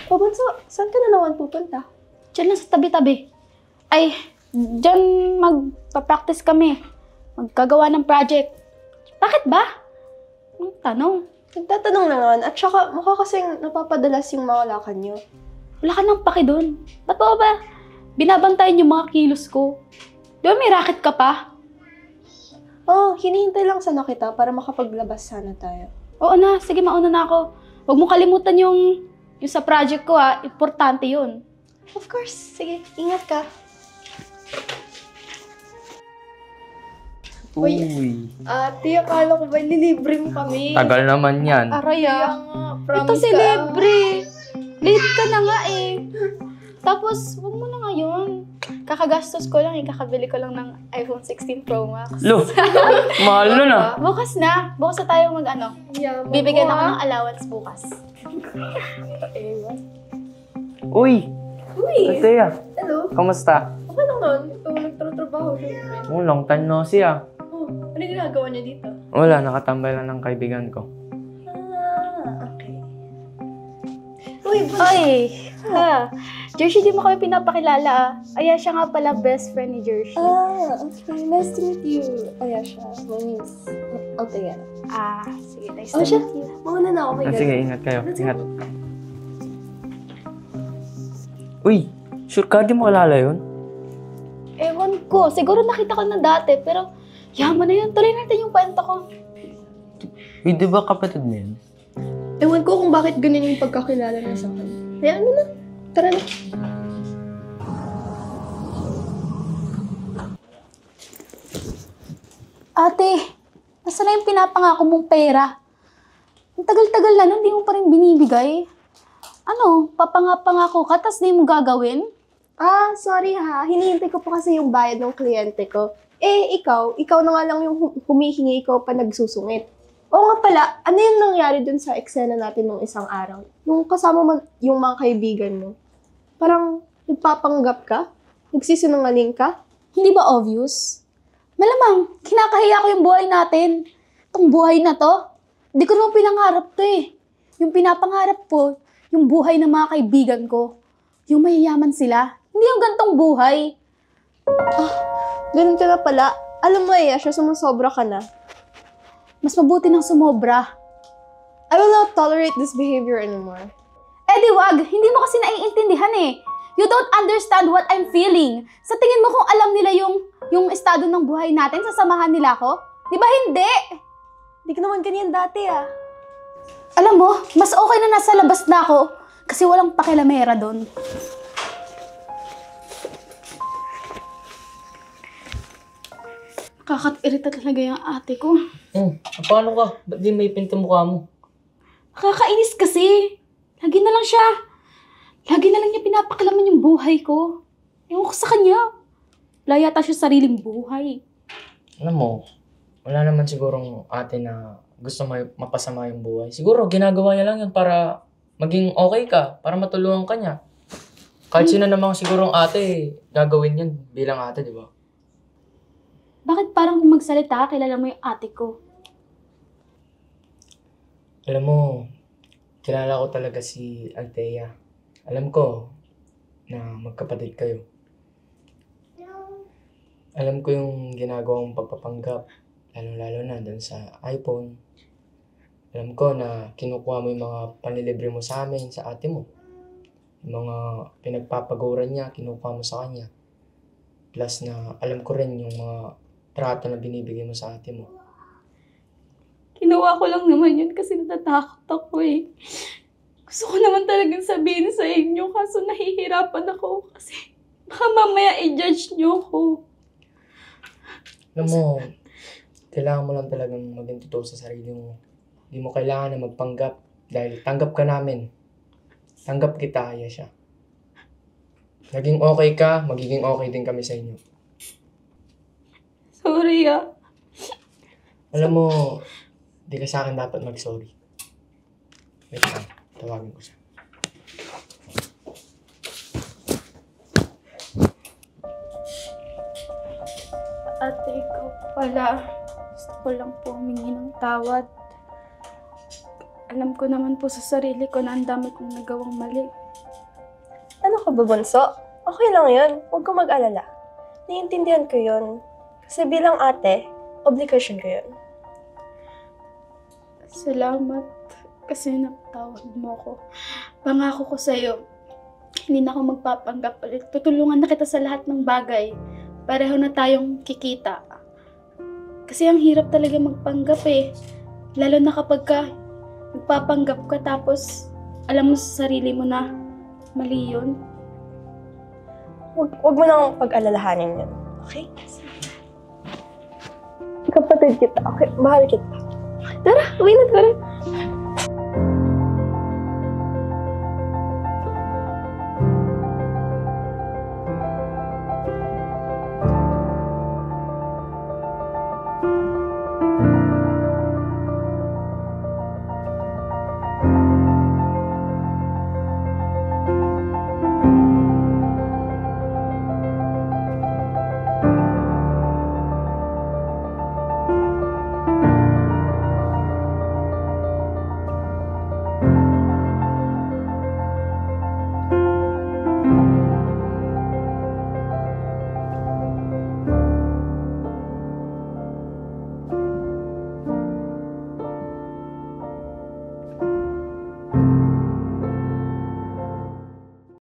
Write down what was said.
O, Bunso, saan ka na naman pupunta? Diyan lang sa tabi-tabi. Ay, diyan magpa-practice kami. Magkagawa ng project. Bakit ba? Ang tanong. Nagtatanong na naman, at saka mukha kasing napapadalas yung mga lakad niyo. Wala ka nang paki doon. Ba't ba binabantayan yung mga kilos ko? Di ba may racket ka pa? Oh, hinihintay lang sana kita para makapaglabas sana tayo. Oo na, sige mauna na ako. Huwag mo kalimutan yung sa project ko ha. Importante yun. Of course. Sige, ingat ka. Uy. Ate, akala ko ba nilibre mo kami? Tagal naman yan. Aray Kaya ah. nga, Ito promise si ka. Libre. Late ka na nga eh. Tapos, huwag mo na ngayon. Kakagastos ko lang eh. Kakabili ko lang ng iPhone 16 Pro Max. Lo, mahal nun ah. Bukas na. Bukas na tayo Yaman Bibigyan mo, ako ng allowance bukas. Uy, Uy! Ateya, Hello? kamusta? Okay lang nun. Ito, nagtatrabaho syempre. Oh, long time no see ah. Oh, ano ginagawa niya dito? Wala, nakatambay lang ng kaibigan ko. Okay. Uy, Oy! Ha? Jersey, di mo kami pinapakilala ah. Aya siya nga pala best friend ni Jersey. okay. Nice to meet you. Ayasha. My name is Althea. Sige. Nice Oh, to siya. meet you. Mauna na ako. May Sige, ingat kayo. Ingat. Uy, sure ka di mo kilala yun? Ewan ko. Siguro nakita ko na dati, pero yaman na yun. Tuloy natin yung kwento ko. Uy, di ba kapatid mo yun? Ewan ko kung bakit ganun yung pagkakilala niya sa akin. Hayaan mo na. Tara na. Ate, nasa na yung pinapangako mong pera? Ang tagal-tagal na nun, di mo pa rin binibigay. Ano, papangako ka, tas di mo gagawin? Sorry ha. Hinihintay ko pa kasi yung bayad ng kliyente ko. Ikaw na nga lang yung humihingi, ikaw pa nagsusungit. Oo nga pala, ano yung nangyari dun sa eksena natin nung isang araw? Nung kasama mo yung mga kaibigan mo, parang nagpapanggap ka? Nagsisinungaling ka? Hindi ba obvious? Malamang, kinakahiya ko yung buhay natin. Itong buhay na to, hindi ko naman pinangarap to eh. Yung pinapangarap ko, yung buhay ng mga kaibigan ko. Yung mayayaman sila. Hindi yung gantong buhay. Ganun ka na pala. Alam mo siya sumusobra ka na. Mas mabuti ng sumobra. I will not tolerate this behavior anymore. Eh di wag, hindi mo kasi naiintindihan eh. You don't understand what I'm feeling. Sa tingin mo kung alam nila yung estado ng buhay natin, sasamahan nila ako? Di ba hindi? Di ka naman ganyan dati Alam mo, mas okay na nasa labas na ako kasi walang pakilamera doon. Nakaka-irita talaga yung ate ko. Paano ka? Ba't di may pinto mukha mo? Nakakainis kasi. Lagi na lang siya. Lagi na lang niya pinapakilaman yung buhay ko. Ewan ko sa kanya. Wala yata siya sariling buhay. Alam mo, wala naman sigurong ate na gusto mapasama yung buhay. Siguro, ginagawa niya lang yun para maging okay ka, para matulungan ka niya. Kahit sino namang sigurong ate, gagawin yun bilang ate, di ba? Bakit parang kung magsalita, kilala mo yung ate ko? Alam mo, kilala ko talaga si Althea. Alam ko na magkapatid kayo. Alam ko yung ginagawang pagpapanggap, lalo-lalo na dun sa iPhone. Alam ko na kinukuha mo yung mga panlilibre mo sa amin, sa ate mo. Yung mga pinagpapaguran niya, kinukuha mo sa kanya. Plus na alam ko rin yung mga trato na binibigay mo sa ate mo. Ginawa ko lang naman yun kasi natatakot ako eh. Gusto ko naman talagang sabihin sa inyo kaso nahihirapan ako kasi baka mamaya i-judge niyo ako. Alam mo, kailangan mo lang talagang maging totoo sa sarili mo. Hindi mo kailangan na magpanggap dahil tanggap ka namin. Tanggap kita, Ayesha. Naging okay ka, magiging okay din kami sa inyo. Sorry ah. Alam mo, di ka sa akin dapat mag-sorry. Wait lang, tawagin ko siya. Ate, ikaw pala. Gusto ko lang po humingi ng tawad. Alam ko naman po sa sarili ko na ang dami kong nagawang mali. ka ba, Bunso? Okay lang yun. Huwag ka mag-alala. Naiintindihan ko yun. Kasi bilang ate, obligasyon ko yun. Salamat kasi napatawad mo ko. Pangako ko sa'yo, hindi na ako magpapanggap ulit. Tutulungan na kita sa lahat ng bagay. Pareho na tayong kikita. Kasi ang hirap talaga magpanggap eh. Lalo na kapag nagpapanggap ka tapos alam mo sa sarili mo na mali yun. Huwag mo nang pag-alalahanin yun. Okay? Kapatid kita. Okay, mahal kita. Tara, uwi na.